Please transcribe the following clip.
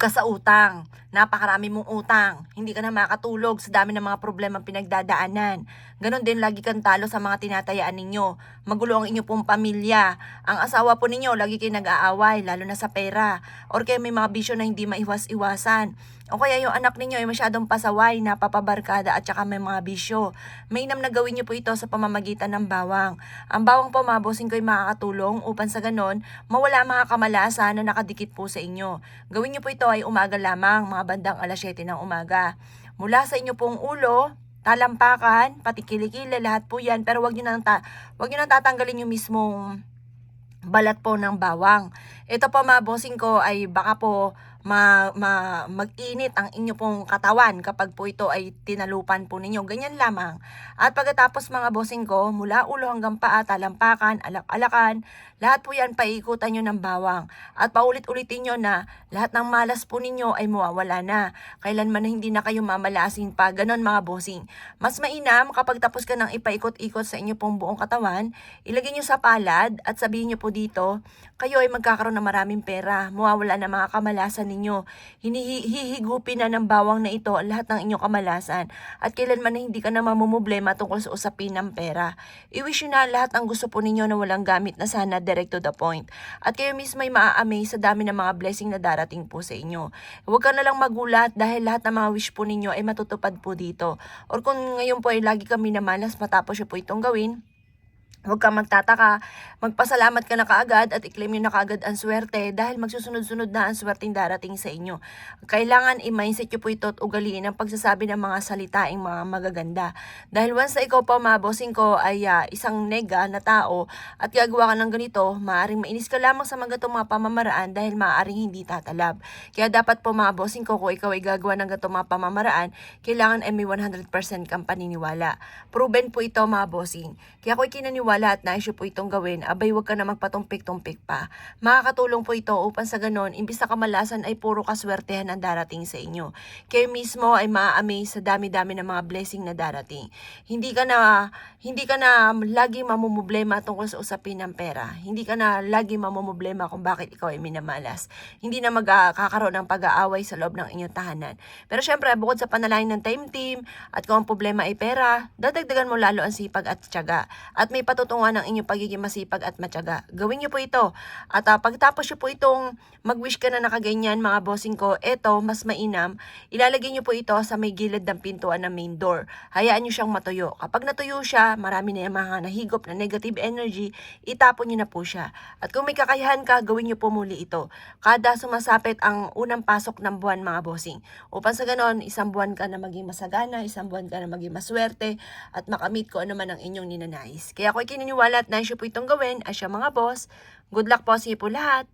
ka sa utang. Napakarami mong utang. Hindi ka na makatulog sa dami ng mga problemang pinagdadaanan. Ganon din lagi kang talo sa mga tinatayaan ninyo. Magulo ang inyo pong pamilya. Ang asawa po ninyo lagi kayo nag-aaway, lalo na sa pera. Or kaya may mga bisyo na hindi maiwas-iwasan. O kaya yung anak ninyo ay masyadong pasaway, napapabarkada at saka may mga bisyo. Mainam na gawin niyo po ito sa pamamagitan ng bawang. Ang bawang po mga bossing ko ay makakatulong upang sa ganon, mawala ang mga kamalasan na nakadikit po sa inyo. Gawin niyo po ito ay umaga lamang, mga bandang alas 7 ng umaga. Mula sa inyo pong ulo, talampakan, pati kilikili, lahat po yan. Pero wag niyo nang tatanggalin yung mismong balat po ng bawang. Ito po mga bossing ko ay baka po mag-init ang inyo pong katawan kapag po ito ay tinalupan po ninyo. Ganyan lamang. At pagkatapos mga bossing ko, mula ulo hanggang paa, talampakan, alak-alakan, lahat po yan paikutan nyo ng bawang. At paulit-ulitin nyo na lahat ng malas po ninyo ay mawawala na. Kailanman na hindi na kayo mamalasin pa. Ganon mga bossing. Mas mainam kapag tapos ka ng ipaikot-ikot sa inyo pong buong katawan, ilagay nyo sa palad at sabihin nyo po dito, kayo ay magkakaroon ng maraming pera. Mawawala na mga kamalasan ninyo. Hihigupin na ng bawang na ito lahat ng inyong kamalasan. At kailanman na hindi ka na mamumblema tungkol sa usapin ng pera. I-wish nyo na lahat ng gusto po ninyo na walang gamit na sana direct to the point. At kayo mismo ay maa-amaze sa dami ng mga blessing na darating po sa inyo. Huwag ka na lang magulat dahil lahat ng mga wish po ninyo ay matutupad po dito. Or kung ngayon po ay lagi kami namalas matapos po itong gawin, huwag kang magtataka, magpasalamat ka na kaagad at i-claim nyo na kaagad ang swerte dahil magsusunod-sunod na ang swerteng darating sa inyo. Kailangan i-mindset nyo po ito at ugaliin ang pagsasabi ng mga salitaing mga magaganda. Dahil once na ikaw pa mga bossing ko ay isang nega na tao at gagawa ka ng ganito, maaaring mainis ka lamang sa mga ganitong mga pamamaraan dahil maaaring hindi tatalab. Kaya dapat po mga bossing ko, kung ikaw ay gagawa ng ganitong mga pamamaraan, kailangan ay may 100% kang paniniwala. Proven po ito mga bossing. Kaya ako kinaniwala at nais po itong gawin, abay wag ka na magpatumpik-tumpik pa. Makakatulong po ito upang sa ganon, imbis na kamalasan ay puro kaswertehan ang darating sa inyo. Kayo mismo ay maa-amaze sa dami-dami ng mga blessing na darating. Hindi ka na lagi mamumblema tungkol sa usapin ng pera. Hindi ka na lagi mamumblema kung bakit ikaw ay minamalas. Hindi na magkakaroon ng pag-aaway sa loob ng inyong tahanan. Pero syempre, bukod sa panalangin ng time team at kung ang problema ay pera, dadagdagan mo lalo ang sipag at tiyaga. At may patutungan ng inyong pagiging masipag at matyaga. Gawin niyo po ito. At pagtapos niyo po itong mag-wish ka na nakaganyan mga bossing ko, eto mas mainam, ilalagay niyo po ito sa may gilid ng pintuan ng main door. Hayaan niyo siyang matuyo. Kapag natuyo siya, marami na yung mga nahigop na negative energy, itapon niyo na po siya. At kung may kakayahan ka, gawin niyo po muli ito. Kada sumasapit ang unang pasok ng buwan mga bossing. Upang sa ganon, isang buwan ka na maging masagana, isang buwan ka na maging maswerte, at makamit ko ano man ang inyong ninanais. Kaya ako kininiwala at nais po itong gawin as siya mga boss. Good luck po sa iyo po lahat.